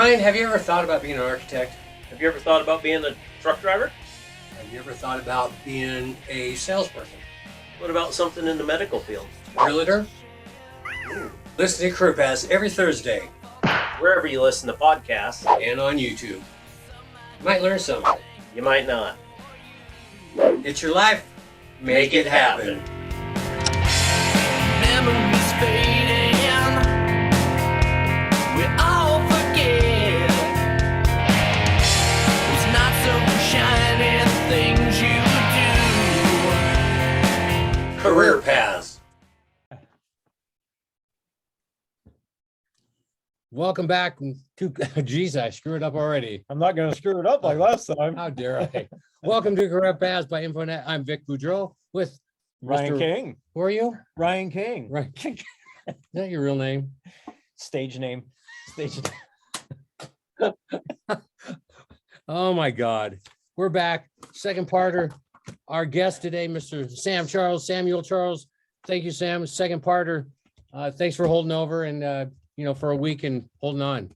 Ryan, have you ever thought about being an architect? Have you ever thought about being a truck driver? Have you ever thought about being a salesperson? What about something in the medical field? Realtor? Ooh. Listen to Career Paths every Thursday Wherever you listen to podcasts. and on YouTube. You might learn something. You might not. It's your life. Make it happen. Memories fading, we all forget those not so shiny things you do. Career Paths. Welcome back to, geez, I screwed up already. I'm not going to screw it up like last time. How dare I? Welcome to Career Paths by Infonet. I'm Vic Boudreau with Ryan Mr. King. Who are you? Ryan King. Ryan King. Is that your real name? Stage name. Oh my God. We're back. Second parter. Our guest today, Mr. Samuel Charles. Thank you, Sam. Second parter. Thanks for holding over and for a week and holding on.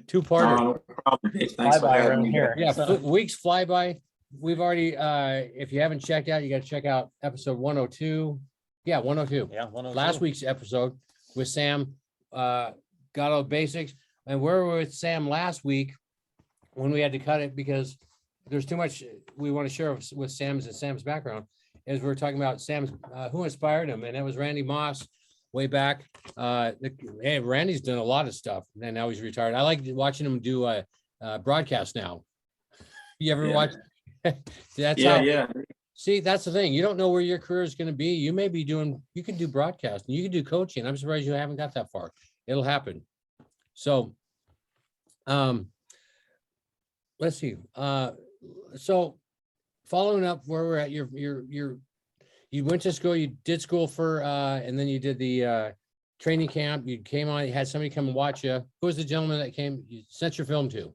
Two-parter. No problem. Hey, thanks for having me here. Yeah, weeks fly by. We've already, if you haven't checked out, you got to check out episode 102. Yeah, 102. Yeah, 102. Last week's episode with Sam. Got all the basics. And we were with Sam last week when we had to cut it because there's too much we want to share with Sam's background. As we were talking about Sam's, who inspired him, and that was Randy Moss way back. Hey, Randy's done a lot of stuff, and now he's retired. I like watching him do a broadcast now. You ever watch? Yeah. See, that's the thing. You don't know where your career is going to be. You may be doing. You can do broadcasting. You can do coaching. I'm surprised you haven't got that far. It'll happen. So, let's see. So, following up where we're at, you went to school. You did school for, and then you did the training camp. You came on. You had somebody come and watch you. Who was the gentleman that came? You sent your film to?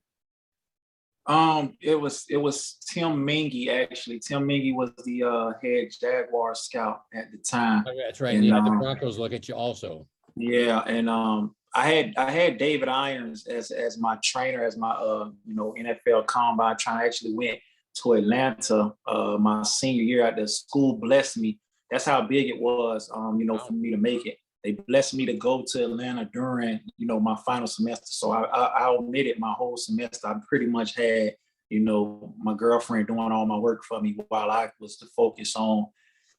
It was Tim Mingy, actually. Tim Mingy was the head Jaguar scout at the time. Oh, that's right. And, you had the Broncos look at you also. Yeah, and I had David Irons as my trainer, as my NFL combine trainer. I actually went to Atlanta my senior year at the school. Blessed me. That's how big it was, for me to make it. They blessed me to go to Atlanta during, my final semester. So I omitted my whole semester. I pretty much had, my girlfriend doing all my work for me while I was to focus on,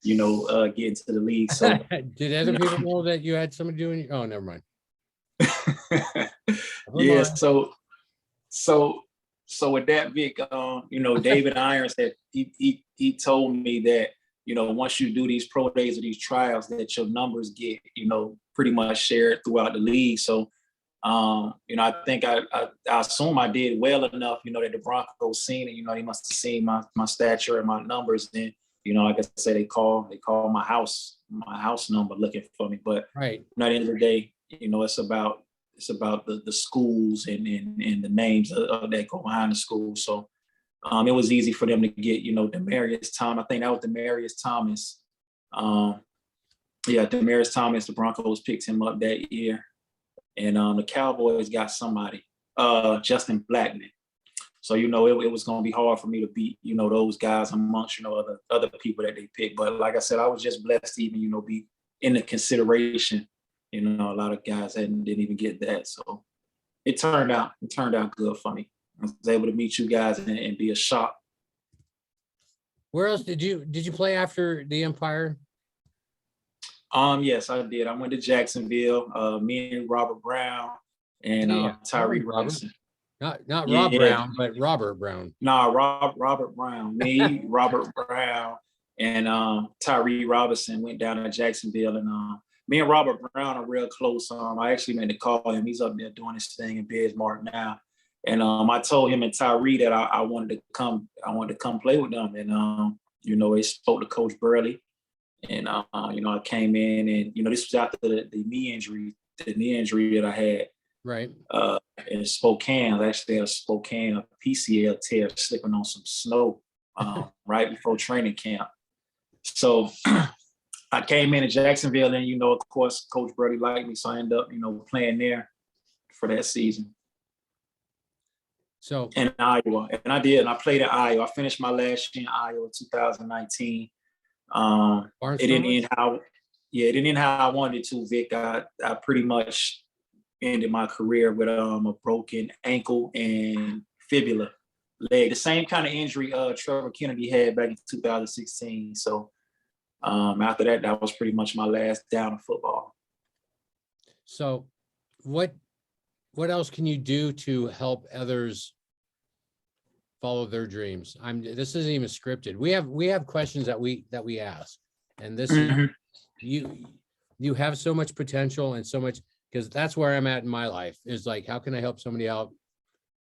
getting to the league. So did other people know that you had somebody doing? Oh, never mind. Yeah. So with that, Vic, David Irons said he told me that, once you do these pro days or these trials, that your numbers get, pretty much shared throughout the league. So, I think I assume I did well enough, that the Broncos seen it. They must have seen my stature and my numbers. And, like I said, they call my house number looking for me. But right. At the end of the day, it's about the schools and the names that go behind the school. So it was easy for them to get, Demaryius Thomas. I think that was Demaryius Thomas. Demaryius Thomas, the Broncos picked him up that year. And the Cowboys got somebody, Justin Blackman. So, it was going to be hard for me to beat, those guys amongst, other people that they picked. But like I said, I was just blessed to even, be in the consideration. A lot of guys didn't even get that. So it turned out good for me. I was able to meet you guys and be a shock. Where else did you play after the Empire? Yes, I did. I went to Jacksonville. Me and Robert Brown and Tyree Robinson. Not Rob Brown, but Robert Brown. No, Robert Brown. Me, Robert Brown, and Tyree Robinson went down to Jacksonville, and me and Robert Brown are real close. I actually meant to call him. He's up there doing his thing in Bismarck now. And I told him and Tyree that I wanted to come play with them. And they spoke to Coach Burley. And I came in and this was after the knee injury that I had. Right. In Spokane. I actually had a PCL tear slipping on some snow right before training camp. So I came in Jacksonville, and of course, Coach Brody liked me, so I ended up, playing there for that season. So in Iowa, and I did. And I played in Iowa. I finished my last year in Iowa, 2019. It didn't Barnstormers? end how, yeah, it didn't end how I wanted it to, Vic. I pretty much ended my career with a broken ankle and fibula leg, the same kind of injury Trevor Kennedy had back in 2016. So after that, that was pretty much my last down of football. So what else can you do to help others follow their dreams? This isn't even scripted. We have questions that we ask. And this is Mhm. you have so much potential and so much, because that's where I'm at in my life, is like, how can I help somebody out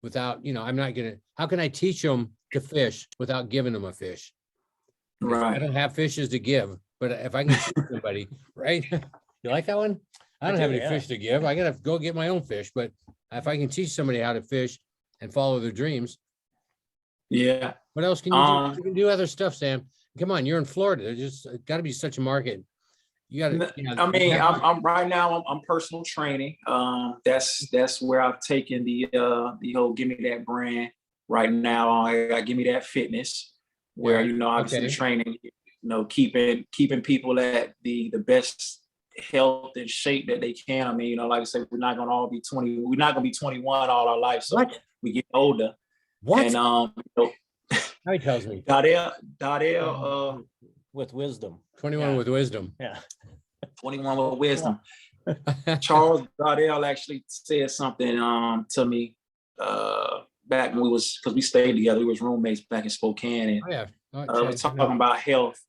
without, how can I teach them to fish without giving them a fish? Because I Right. don't have fishes to give, but if I can teach somebody, right? You like that one? I don't have any fish to give. I gotta go get my own fish, but if I can teach somebody how to fish and follow their dreams, Yeah. what else can you do? You can do other stuff, Sam. Come on, you're in Florida. There's just got to be such a market. You got to. I mean, I'm right now. I'm personal training. That's where I've taken the whole Give Me That brand. Right now, I got Give Me That Fitness, where obviously okay. training, keeping people at the best health and shape that they can. I mean, like I said, we're not gonna all be 20. We're not gonna be 21 all our life. So What? we get older. What? And How he tells me. Dardell, With wisdom. 21 with wisdom. Yeah. 21 with wisdom. Charles Dardell actually said something to me back when because we stayed together. We was roommates back in Spokane, and Oh yeah. we're talking about health.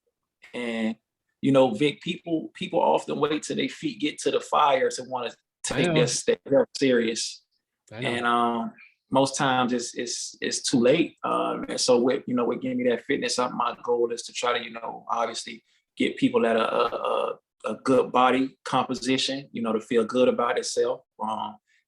And Vic, people often wait till their feet get to the fire to want to take this health serious. And most times it's too late. And so with Give Me That Fitness, my goal is to try to obviously get people at a good body composition, to feel good about itself,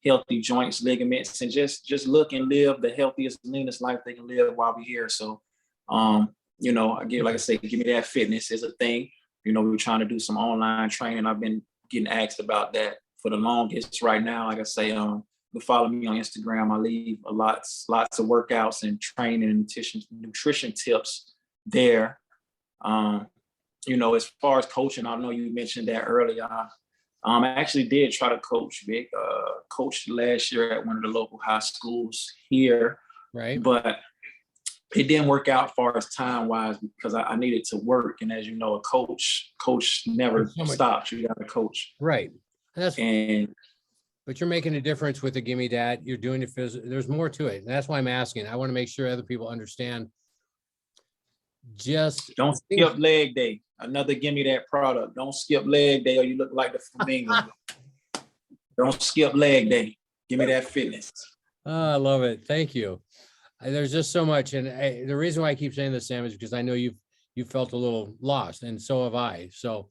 healthy joints, ligaments, and just look and live the healthiest, leanest life they can live while we're here. So, like I say, Give Me That Fitness is a thing. We're trying to do some online training. I've been getting asked about that for the longest. Right now, like I say, you follow me on Instagram. I leave lots of workouts and training and nutrition tips there. As far as coaching, I know you mentioned that earlier. I actually did try to coach, Vic. Coached last year at one of the local high schools here, right? But it didn't work out as far as time-wise because I needed to work. And as you know, a coach never stops. You got to coach, right? But you're making a difference with the Give Me That. You're doing it physical. There's more to it, and that's why I'm asking. I want to make sure other people understand. Just don't skip leg day. Another Give Me That product. Don't skip leg day or you look like the flamingo. Don't skip leg day. Give Me That Fitness. I love it. Thank you. There's just so much. And the reason why I keep saying this, Sam, is because I know you felt a little lost, and so have I. So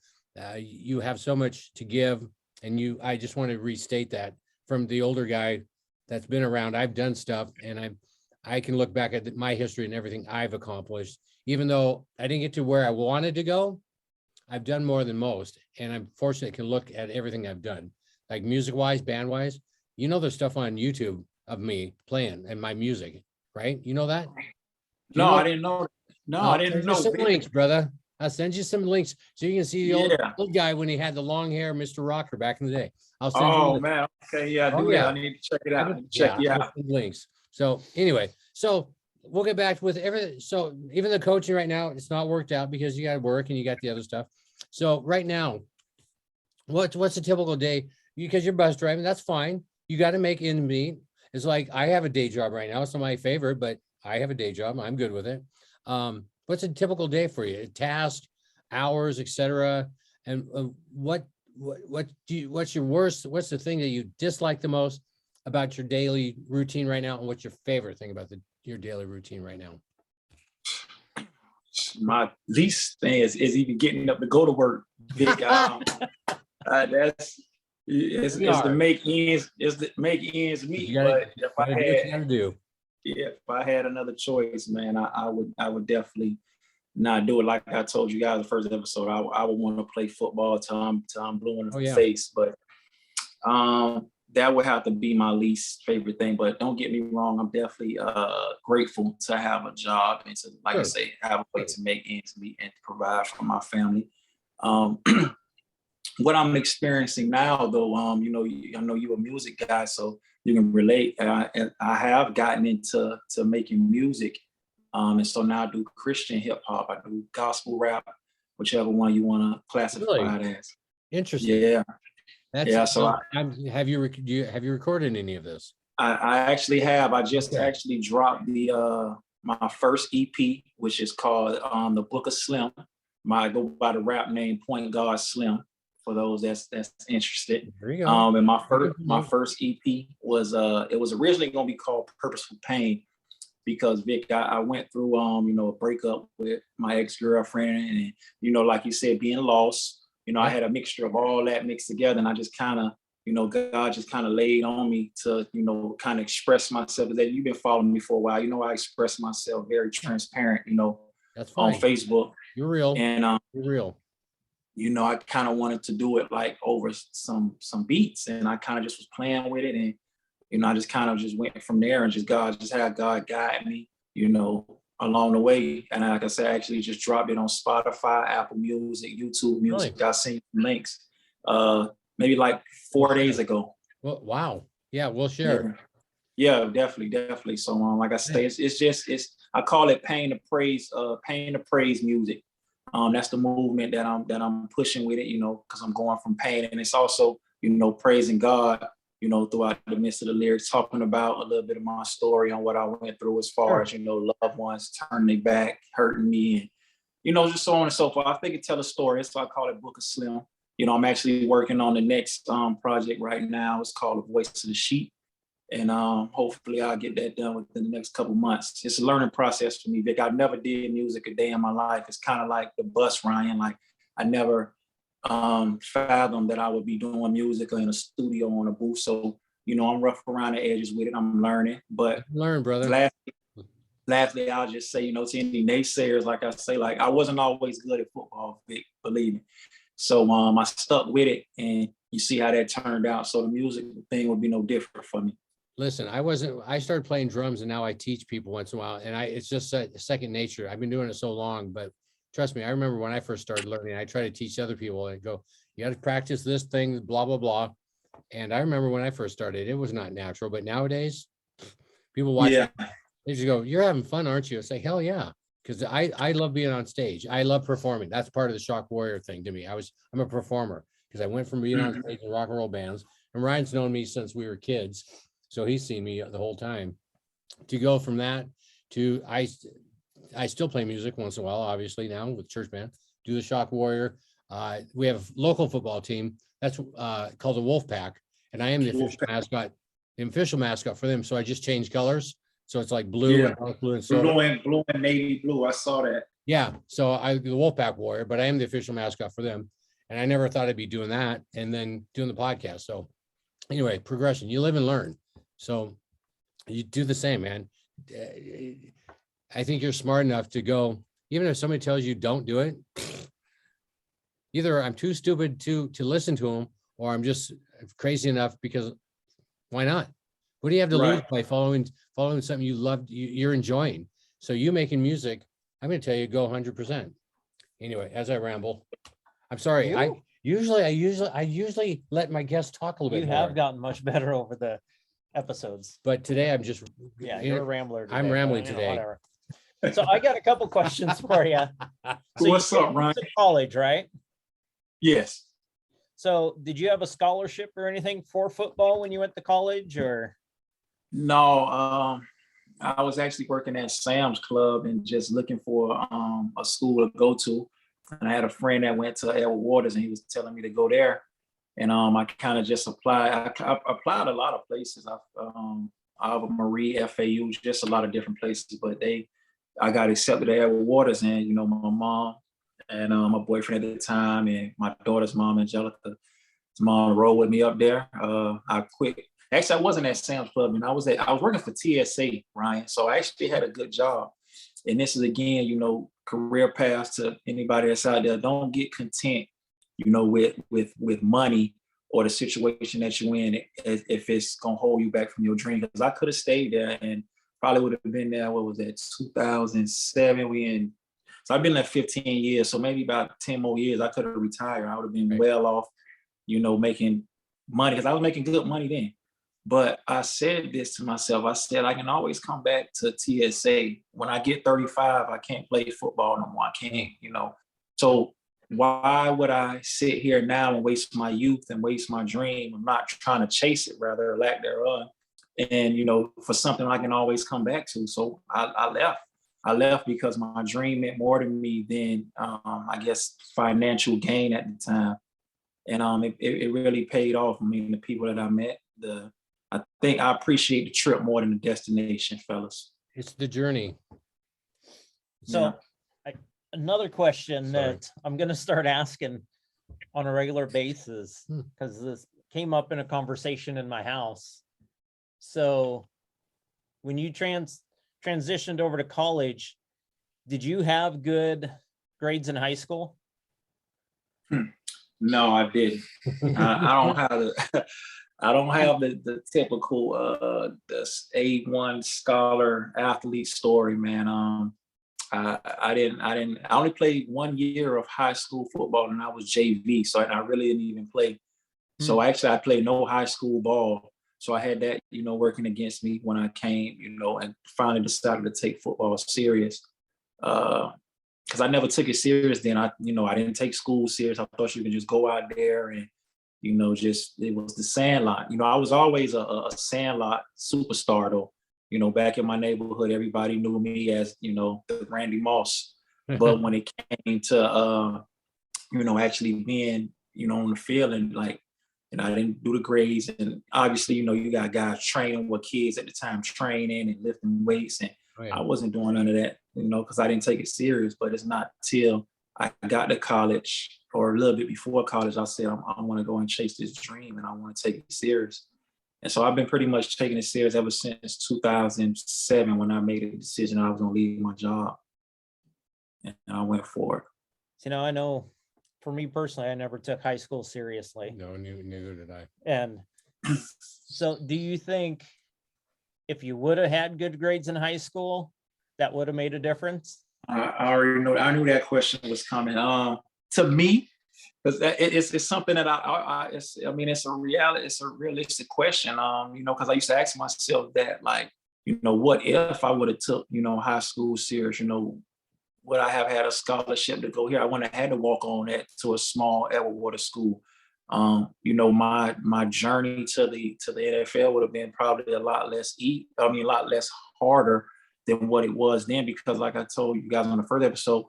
you have so much to give. And I just want to restate that from the older guy that's been around. I've done stuff, and I can look back at my history and everything I've accomplished. Even though I didn't get to where I wanted to go, I've done more than most. And I'm fortunate to look at everything I've done, like music-wise, band-wise. There's stuff on YouTube of me playing and my music, right? You know that? I didn't know. No, I didn't know. Some links, brother. I'll send you some links so you can see the old guy when he had the long hair, Mr. Rocker, back in the day. I'll send you. Oh man, okay, yeah, do that. I need to check it out. Check you out. Links. So anyway, we'll get back with everything. So even the coaching right now, it's not worked out because you got to work and you got the other stuff. So right now, what's a typical day? Because you're bus driving, that's fine. You got to make ends meet. It's like I have a day job right now. It's not my favorite, but I have a day job. I'm good with it. What's a typical day for you? Task, hours, etc. And what's your worst? What's the thing that you dislike the most about your daily routine right now? And what's your favorite thing about your daily routine right now? My least thing is even getting up to go to work. That's to make ends meet. But if I had another choice, man, I would definitely not do it. Like I told you guys the first episode, I would want to play football till I'm blue in the face. But that would have to be my least favorite thing. But don't get me wrong, I'm definitely grateful to have a job and to, like I Sure. say, have a way to make ends meet and to provide for my family. Um, what I'm experiencing now, though, I know you're a music guy, so you can relate. I have gotten into making music, and so now I do Christian hip hop, I do gospel rap, whichever one you want to classify Really? it as. Interesting. Yeah, That's yeah. So have you recorded any of this? I actually have. I just Okay. actually dropped the my first EP, which is called The Book of Slim. I go by the rap name Point Guard Slim, for those that's interested. There you go. And my Good first EP was it was originally gonna be called Purposeful Pain, because Vic, I went through a breakup with my ex-girlfriend, and like you said, being lost. I Yeah. had a mixture of all that mixed together, and I just kind of, God just kind of laid on me to, kind of express myself. That you've been following me for a while. I express myself very transparent, That's on fine. Facebook. You're real. And You're real. I kind of wanted to do it like over some beats, and I kind of just was playing with it, and I just kind of just went from there, and just had God guide me, along the way. And like I said, I actually just dropped it on Spotify, Apple Music, YouTube Music. Really? I seen links maybe like 4 days ago. Well, wow. Yeah, we'll share. Yeah, definitely. So like I say, it's I call it pain to praise music. That's the movement that I'm pushing with it, because I'm going from pain, and it's also, praising God, throughout the midst of the lyrics, talking about a little bit of my story on what I went through as far as, loved ones turning their back, hurting me, and, just so on and so forth. I think it tell a story. So I call it Book of Slim. I'm actually working on the next project right now. It's called The Voice of the Sheep. And hopefully I'll get that done within the next couple months. It's a learning process for me, Vic. I never did music a day in my life. It's kind of like the bus, Ryan. Like I never fathomed that I would be doing music or in a studio on a booth. So, I'm rough around the edges with it. I'm learning. But Learn, brother. lastly, I'll just say, to any naysayers, like I say, like I wasn't always good at football, Vic, believe me. So I stuck with it, and you see how that turned out. So the music thing would be no different for me. Listen, I started playing drums, and now I teach people once in a while, and it's just a second nature. I've been doing it so long, but trust me, I remember when I first started learning, I try to teach other people and go, you got to practice this thing, blah, blah, blah. And I remember when I first started, it was not natural, but nowadays people watch it, they just go, you're having fun, aren't you? I say, hell yeah. Because I love being on stage. I love performing. That's part of the Shock Warrior thing to me. I'm a performer, because I went from being on stage in rock and roll bands, and Ryan's known me since we were kids. So he's seen me the whole time. To go from that to I still play music once in a while, obviously now with church band, do the Shock Warrior. We have a local football team that's called the Wolf Pack, and I am the official mascot for them. So I just changed colors. So it's like blue and dark blue and silver. Blue and navy blue. I saw that. Yeah. So I the Wolf Pack Warrior, but I am the official mascot for them. And I never thought I'd be doing that and then doing the podcast. So anyway, progression, you live and learn. So you do the same, man. I think you're smart enough to go, even if somebody tells you don't do it, either I'm too stupid to listen to them, or I'm just crazy enough, because why not? What do you have to lose by following something you love, you're enjoying? So you making music, I'm going to tell you, go 100%. Anyway, as I ramble, I'm sorry. I usually let my guests talk a little bit more. You have gotten much better over the episodes. But today I'm just, Yeah, you're a rambler today. I'm rambling but, today. Whatever. So I got a couple questions for you. So What's up, Ryan? College, right? Yes. So did you have a scholarship or anything for football when you went to college, or? No, I was actually working at Sam's Club and just looking for a school to go to. And I had a friend that went to Edward Waters, and he was telling me to go there. And I kind of just applied. I applied a lot of places. Ave Marie, FAU, just a lot of different places. But I got accepted at Edward Waters, and my mom and my boyfriend at the time, and my daughter's mom, Angelica's mom, rode with me up there. I quit. Actually, I wasn't at Sam's Club, and I was working for TSA, Ryan. So I actually had a good job. And this is again, career paths to anybody that's out there. Don't get content, with money or the situation that you're in, if it's gonna hold you back from your dream. Because I could have stayed there and probably would have been there. What was that? 2007. So I've been there 15 years. So maybe about 10 more years, I could have retired. I would have been well off, making money, because I was making good money then. But I said this to myself. I said, I can always come back to TSA. When I get 35, I can't play football no more. I can't. So why would I sit here now and waste my youth and waste my dream? I'm not trying to chase it, rather, lack thereof. And, for something I can always come back to. So I left. I left because my dream meant more to me than, I guess, financial gain at the time. And it really paid off. I mean, the people that I met, I think I appreciate the trip more than the destination, fellas. It's the journey. So another question Sorry. that I'm going to start asking on a regular basis, because this came up in a conversation in my house. So when you transitioned over to college, did you have good grades in high school? No, I didn't. I don't have I don't have the typical the A1 scholar athlete story, man. I didn't. I only played 1 year of high school football, and I was JV, so I really didn't even play. So actually, I played no high school ball. So I had that, working against me when I came, and finally decided to take football serious. Because I never took it serious then. I didn't take school serious. I thought you could just go out there and, it was the Sandlot. I was always a Sandlot superstar though. Back in my neighborhood, everybody knew me as, the Randy Moss. But when it came to, actually being, on the field and I didn't do the grades. And obviously, you got guys training with kids at the time, training and lifting weights. And I wasn't doing none of that, because I didn't take it serious. But it's not till I got to college or a little bit before college, I said, I want to go and chase this dream and I want to take it serious. And so I've been pretty much taking it serious ever since 2007 when I made a decision I was going to leave my job. And I went for it. I know for me personally, I never took high school seriously. No, neither did I. And so do you think if you would have had good grades in high school, that would have made a difference? I already know. I knew that question was coming. To me, because it's something that it's a reality. It's a realistic question. Because I used to ask myself that, what if I would have took, high school serious? Would I have had a scholarship to go here? I wouldn't have had to walk on that to a small Edgewater school. My journey to the NFL would have been probably a lot less harder than what it was then, because like I told you guys on the first episode,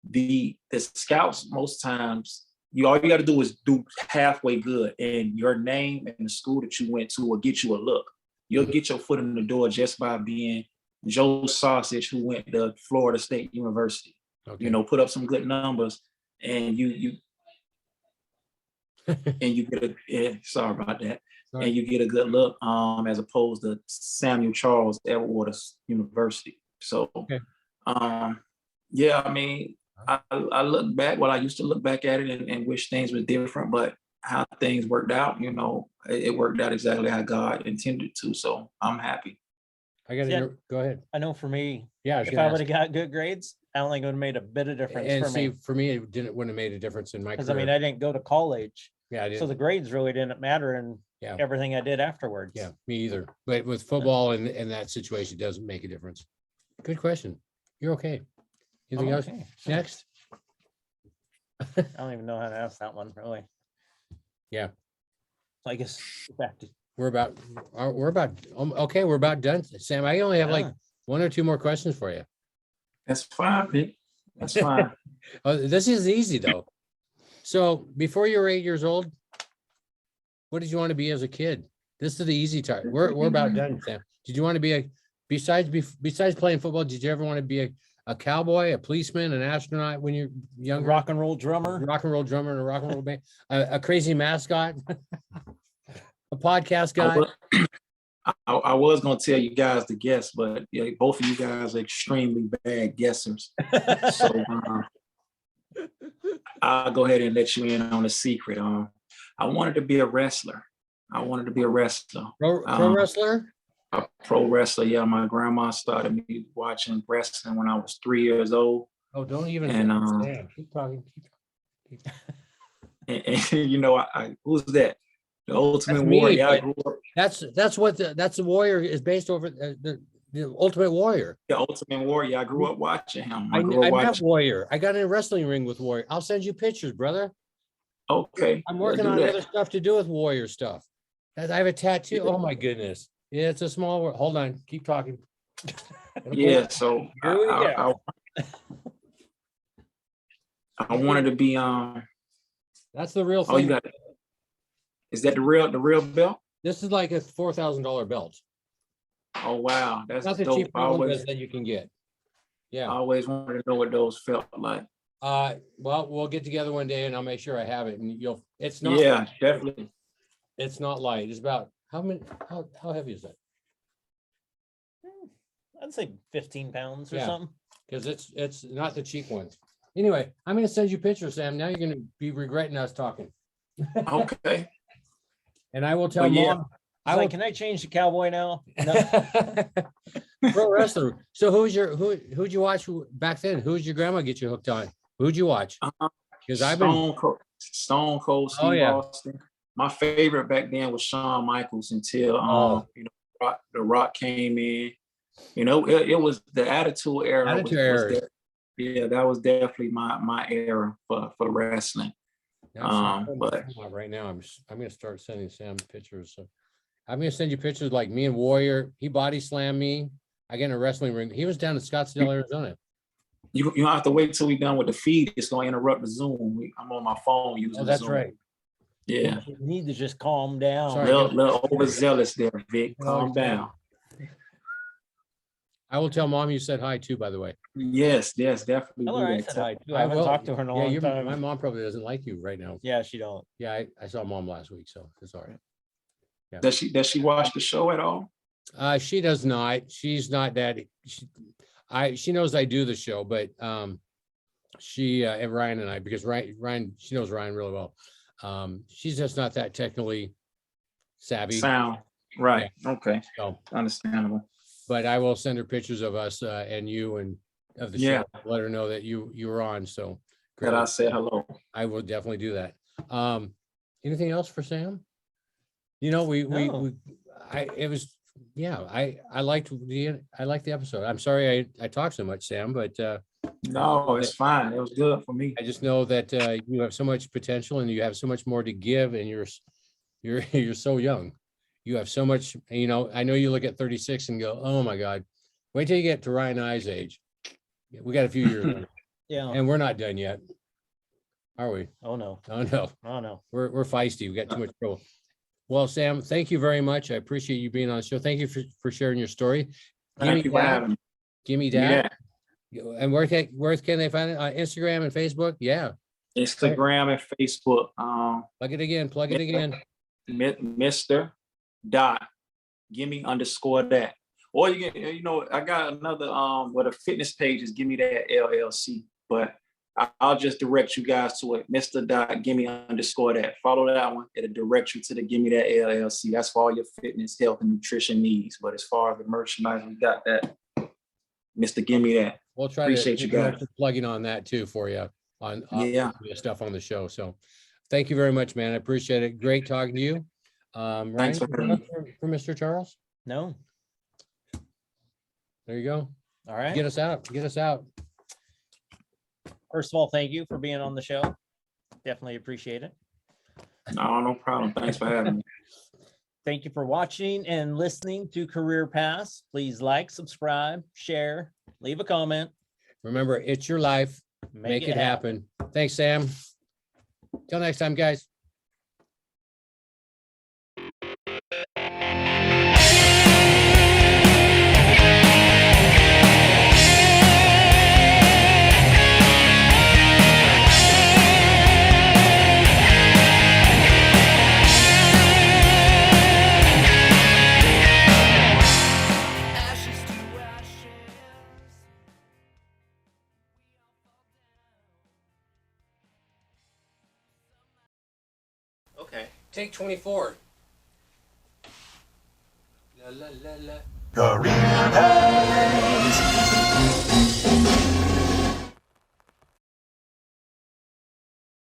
the scouts most times all you got to do is do halfway good, and your name and the school that you went to will get you a look. You'll get your foot in the door just by being Joe Sausage, who went to Florida State University. Okay. Put up some good numbers, and you and you get sorry about that. Sorry. And you get a good look, as opposed to Samuel Charles Edgewater University. So, okay. I look back. Well, I used to look back at it and wish things were different, but how things worked out, it worked out exactly how God intended to. So I'm happy. I got to go ahead. I know for me, if I would have got good grades, I don't think it would have made a bit of difference for me. It wouldn't have made a difference in my career. Because I didn't go to college. Yeah, I didn't. So the grades really didn't matter in everything I did afterwards. Yeah, me either. But with football and that situation, it doesn't make a difference. Good question. You're okay. Anything else? Okay. Next. I don't even know how to ask that one, really. Yeah. So I guess back to we're about done. Sam, I only have one or two more questions for you. That's fine, Pete. That's fine. This is easy though. So before you were 8 years old, what did you want to be as a kid? This is the easy part. We're about done, Sam. Did you want to be besides playing football, did you ever want to be a cowboy, a policeman, an astronaut when you're young? Rock and roll drummer in a rock and roll band, a crazy mascot, a podcast guy. I was going to tell you guys to guess, but both of you guys are extremely bad guessers. So I'll go ahead and let you in on a secret. I wanted to be a wrestler. I wanted to be a wrestler. Pro wrestler? A pro wrestler. Yeah, my grandma started me watching wrestling when I was 3 years old. Oh, don't even And understand. Keep talking. and, you know, who's that? The Ultimate That's me, Warrior. Yeah, I but- grew up. That's the Warrior is based over the Ultimate Warrior. The Ultimate Warrior. I grew up watching him. I I grew up met watching. Warrior. I got in a wrestling ring with Warrior. I'll send you pictures, brother. Okay. I'm we'll working do on that. other stuff to do with Warrior stuff. I have a tattoo. Oh my goodness. Yeah, it's a small world. Hold on. Keep talking. Yeah. So Here we go. I wanted to be That's the real Oh, you thing. got it. Is that the real belt? This is like a $4,000 belt. Oh wow, that's Not the dope. cheap one that you can get. I Yeah. always wanted to know what those felt like. Well, we'll get together one day and I'll make sure I have it, and it's not. Yeah, definitely. It's not light. It's about how heavy is that? I'd say 15 pounds or Yeah. something. Because it's not the cheap ones. Anyway, I'm gonna send you pictures, Sam. Now you're gonna be regretting us talking. Okay. And I will tell But yeah. mom. I like, can I change to cowboy now? No. Pro wrestler. So who'd you watch back then? Who'd your grandma get you hooked on? Who'd you watch? Because I've been Stone Cold Steve Oh, yeah. Austin. My favorite back then was Shawn Michaels until Oh. you know, The Rock came in. You know, it was the Attitude Era. Attitude Era. Yeah, that was definitely my era for wrestling. But right now I'm gonna start sending Sam pictures. So I'm gonna send you pictures like me and Warrior. He body slammed me. I get in a wrestling ring. He was down in Scottsdale, Arizona. you don't have to wait till we done with the feed. It's gonna interrupt the Zoom. I'm on my phone using Oh, that's Zoom. right. Yeah. You need to just calm down. Sorry. Little overzealous there, Vic. Calm down. I will tell mom you said hi too, by the way. Yes, definitely. Tell do her I that. said hi too. I I haven't will. talked to her in a long time. My mom probably doesn't like you right now. Yeah, she don't. Yeah, I saw mom last week, so it's all right. Does she watch the show at all? She does not. She's not that. She knows I do the show, but she and Ryan and I, because Ryan, she knows Ryan really well. She's just not that technically savvy. Sound right. Okay. So, Understandable. but I will send her pictures of us and you and of the Yeah. show. Let her know that you were on. So That I said hello. I will definitely do that. Anything else for Sam? You know, No. I liked the episode. I'm sorry I talked so much, Sam, but No, it's fine. It was good for me. I just know that you have so much potential and you have so much more to give, and you're so young. You have so much, you know, I know you look at 36 and go, oh my God, wait till you get to Ryan and I's age. We got a few years on it, Yeah. and we're not done yet. Are we? Oh no. Oh no, Oh no. we're feisty. We got too much trouble. Well, Sam, thank you very much. I appreciate you being on the show. Thank you for sharing your story. Thank you for having me. Give me Yeah. that. And where can they find it? On Instagram and Facebook? Yeah. Instagram and Facebook. Plug it again. Mr. Dot. Give me underscore that. Or you can, you know, I got another where the fitness page is give me that LLC, but I'll just direct you guys to it. Mr. Dot, give me underscore that. Follow that one. It'll direct you to the give me that LLC. That's for all your fitness, health, and nutrition needs. But as far as the merchandise, we got that. Mr. Give me that. We'll try Appreciate to you guys. plugging on that too for you on Yeah. the stuff on the show. So thank you very much, man. I appreciate it. Great talking to you. Ryan, Thanks for having me. for Mr. Charles. No. There you go. All right. Get us out. First of all, thank you for being on the show. Definitely appreciate it. No problem. Thanks for having me. Thank you for watching and listening to Career Pass. Please like, subscribe, share, leave a comment. Remember, it's your life. Make it happen. Thanks, Sam. Till next time, guys. Take 24. La, la, la, la. The rehab